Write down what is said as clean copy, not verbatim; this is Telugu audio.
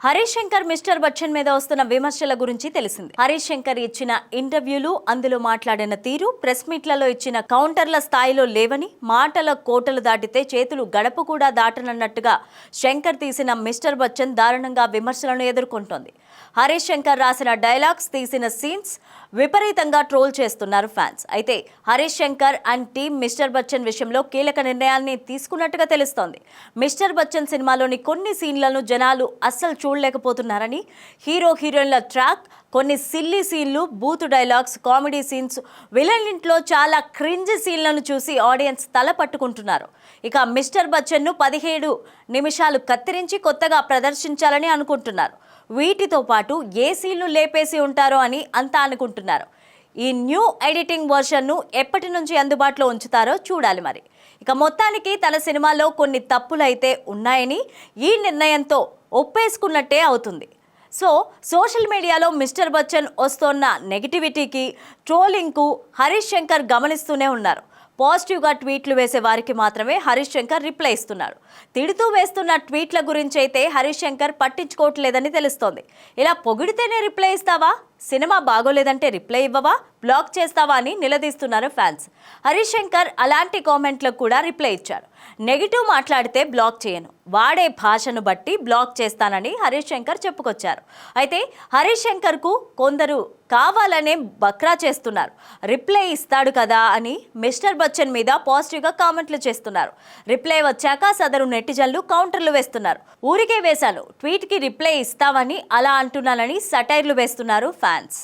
హరీష్ శంకర్ మిస్టర్ బచ్చన్ మీద వస్తున్న విమర్శల గురించి తెలిసింది. హరీష్ శంకర్ ఇచ్చిన ఇంటర్వ్యూలు, అందులో మాట్లాడిన తీరు, ప్రెస్ మీట్లలో ఇచ్చిన కౌంటర్ల స్థాయిలో లేవని, మాటల కోటలు దాటితే చేతులు గడప కూడా దాటనన్నట్టుగా శంకర్ తీసిన మిస్టర్ బచ్చన్ దారుణంగా విమర్శలను ఎదుర్కొంటోంది. హరీష్ శంకర్ రాసిన డైలాగ్స్, తీసిన సీన్స్ విపరీతంగా ట్రోల్ చేస్తున్నారు ఫ్యాన్స్. అయితే Harish Shankar and team mister Bachchan విషయంలో కీలక నిర్ణయాల్ని తీసుకున్నట్టుగా తెలుస్తోంది. మిస్టర్ బచ్చన్ సినిమాలోని కొన్ని సీన్లను జనాలు అస్సలు చూడలేకపోతున్నారని, హీరో హీరోయిన్ల ట్రాక్, కొన్ని సిల్లీ సీన్లు, booth dialogues, comedy scenes, villain ఇంట్లో చాలా క్రింజ్ సీన్లను చూసి ఆడియన్స్ తల పట్టుకుంటున్నారు. ఇక మిస్టర్ బచ్చన్ను 17 నిమిషాలు కత్తిరించి కొత్తగా ప్రదర్శించాలని అనుకుంటున్నారు. వీటితో పాటు ఏ సీన్లు లేపేసి ఉంటారో అని అంతా అనుకుంటున్నారు. ఈ న్యూ ఎడిటింగ్ వర్షన్ను ఎప్పటి నుంచి అందుబాటులో ఉంచుతారో చూడాలి మరి. ఇక మొత్తానికి తన సినిమాలో కొన్ని తప్పులైతే ఉన్నాయని, ఈ నిర్ణయంతో ఒప్పేసుకున్నట్టే అవుతుంది. సోషల్ మీడియాలో మిస్టర్ బచ్చన్ వస్తున్న నెగిటివిటీకి, ట్రోలింగ్కు హరీష్ శంకర్ గమనిస్తూనే ఉన్నారు. పాజిటివ్గా ట్వీట్లు వేసే వారికి మాత్రమే హరీష్ శంకర్ రిప్లై ఇస్తున్నారు. తిడుతూ వేస్తున్న ట్వీట్ల గురించి అయితే హరీష్ శంకర్ పట్టించుకోవట్లేదని తెలుస్తోంది. ఇలా పొగిడితేనే రిప్లై ఇస్తావా, సినిమా బాగోలేదంటే రిప్లై ఇవ్వవా, బ్లాక్ చేస్తావా అని నిలదీస్తున్నారు ఫ్యాన్స్. హరీష్ శంకర్ అలాంటి కామెంట్లకు కూడా రిప్లై ఇచ్చారు. నెగిటివ్ మాట్లాడితే బ్లాక్ చేయను, వాడే భాషను బట్టి బ్లాక్ చేస్తానని హరీష్ శంకర్ చెప్పుకొచ్చారు. అయితే హరీష్ శంకర్కు కొందరు కావాలనే బక్రా చేస్తున్నారు. రిప్లై ఇస్తాడు కదా అని మిస్టర్ బచ్చన్ మీద పాజిటివ్గా కామెంట్లు చేస్తున్నారు. రిప్లై వచ్చాక సదరు నెటిజన్లు కౌంటర్లు వేస్తున్నారు. ఊరికే వేశాను, ట్వీట్కి రిప్లై ఇస్తావని అలా అంటున్నానని సటైర్లు వేస్తున్నారు ఫ్యాన్స్.